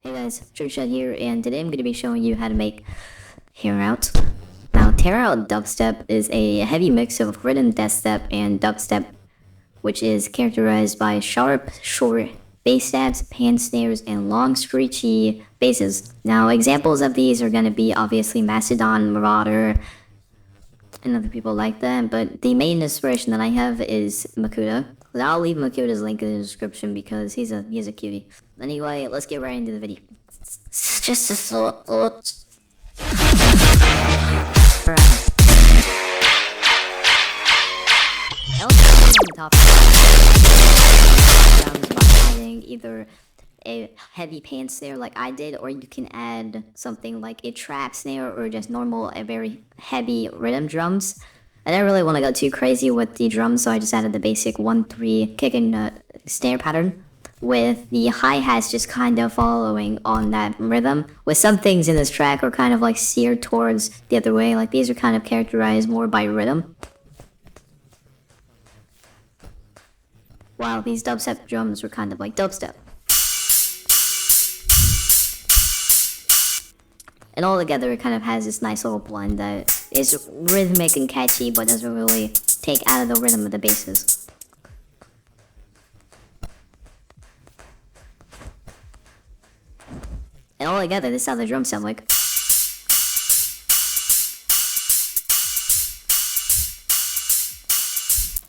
Hey guys, Trickshot here, and today I'm going to be showing you how to make TEAROUT. Now, TEAROUT Dubstep is a heavy mix of rhythm dubstep and dubstep, which is characterized by sharp, short bass stabs, pan snares, and long, screechy basses. Now, examples of these are going to be obviously Mastadon, Marauda, and other people like that, but the main inspiration that I have is MVKUTA. I'll leave MVKUTA's link in the description because he's a cutie. Anyway, let's get right into the video. Just a thought. By adding either a heavy pan snare like I did, or you can add something like a trap snare or just normal, a very heavy rhythm drums. I didn't really want to go too crazy with the drums, so I just added the basic 1-3 kick and snare pattern, with the hi-hats just kind of following on that rhythm, with some things in this track are kind of like steered towards the other way, like these are kind of characterized more by rhythm, while these dubstep drums were kind of like dubstep. And all together it kind of has this nice little blend that is rhythmic and catchy, but doesn't really take out of the rhythm of the basses. And all together, this is how the drums sound like.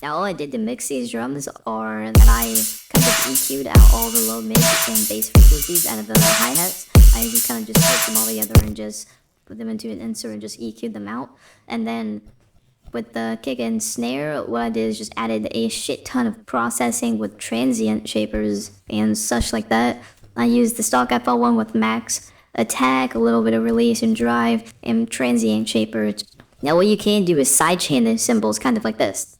Now all I did to mix these drums are that I kind of EQ'd out all the low, mid, and bass frequencies out of the hi-hats. I just kind of just put them all together and just put them into an insert and just EQ'd them out. And then with the kick and snare, what I did is just added a shit ton of processing with transient shapers and such like that. I used the stock FL1 with max attack, a little bit of release and drive, and transient shapers. Now what you can do is sidechain the cymbals kind of like this.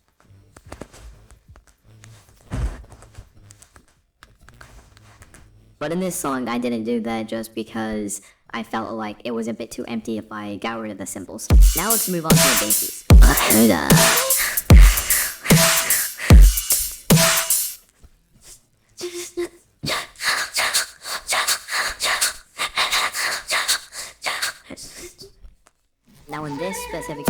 But in this song, I didn't do that just because I felt like it was a bit too empty if I got rid of the cymbals. Now let's move on to the basses. Now in this specific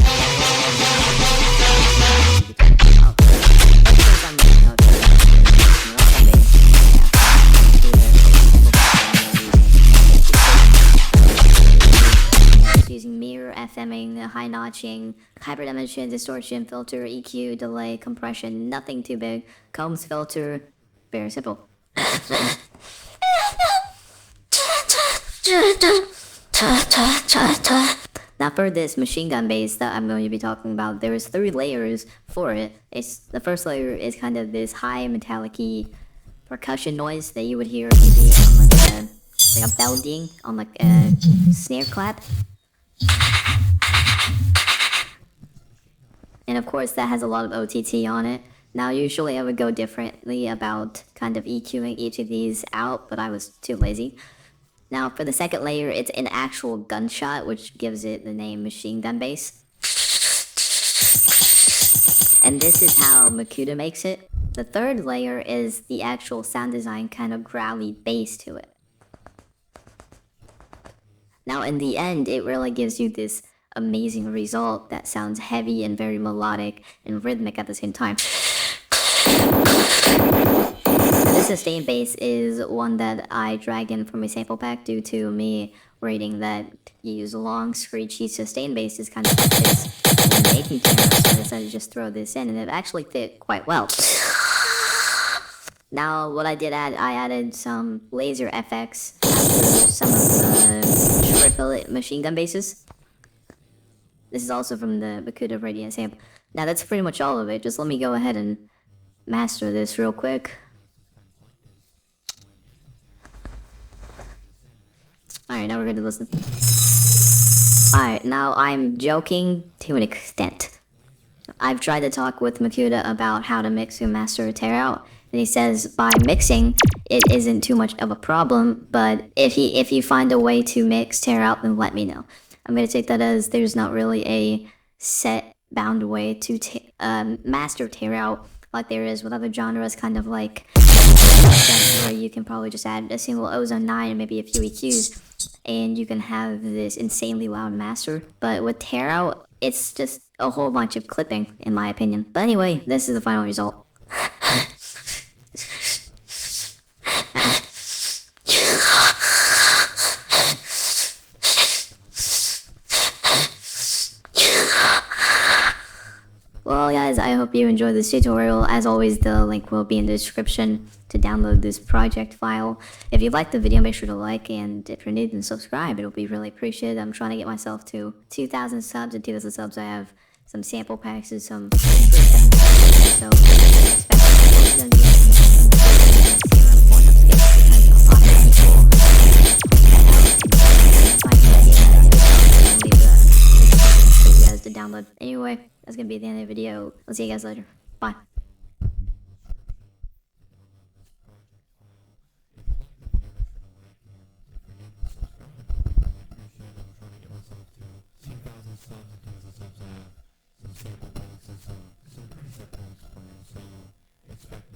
using mirror, FMing, high notching, hyperdimension, distortion, filter, EQ, delay, compression, nothing too big, combs, filter, very simple. Now for this machine gun bass that I'm going to be talking about, there's 3 layers for it. The first layer is kind of this high metallic-y percussion noise that you would hear maybe on like a bell ding on like a snare clap. And of course that has a lot of OTT on it. Now usually I would go differently about kind of EQing each of these out, but I was too lazy. Now for the second layer, it's an actual gunshot, which gives it the name machine gun bass. And this is how MVKUTA makes it. The third layer is the actual sound design kind of growly bass to it. Now in the end, it really gives you this amazing result that sounds heavy and very melodic and rhythmic at the same time. Now, this sustain bass is one that I drag in from a sample pack due to me rating that you use long, screechy sustain basses kind of like this when making cameras, so I decided to just throw this in, and it actually fit quite well. Now what I did I added some laser FX after some of the triple machine gun basses. This is also from the MVKUTA Radiant sample. Now that's pretty much all of it. Just let me go ahead and master this real quick. Alright, now we're going to listen. Alright, now I'm joking to an extent. I've tried to talk with MVKUTA about how to mix and master TEAROUT, and he says by mixing, it isn't too much of a problem, but if you find a way to mix TEAROUT, then let me know. I'm going to take that as there's not really a set bound way to master TEAROUT. like there is with other genres, kind of like where you can probably just add a single ozone 9 and maybe a few EQs, and you can have this insanely loud master. But with TEAROUT, it's just a whole bunch of clipping, in my opinion. But anyway, this is the final result. Well guys, I hope you enjoyed this tutorial. As always, the link will be in the description to download this project file. If you liked the video, make sure to like, and if you're new, then subscribe. It'll be really appreciated. I'm trying to get myself to 2,000 subs, and 2,000 subs I have some sample packs and some so to download. Anyway, that's gonna be the end of the video. I'll see you guys later. Bye. Some sample packs and some preset packs playing, so expect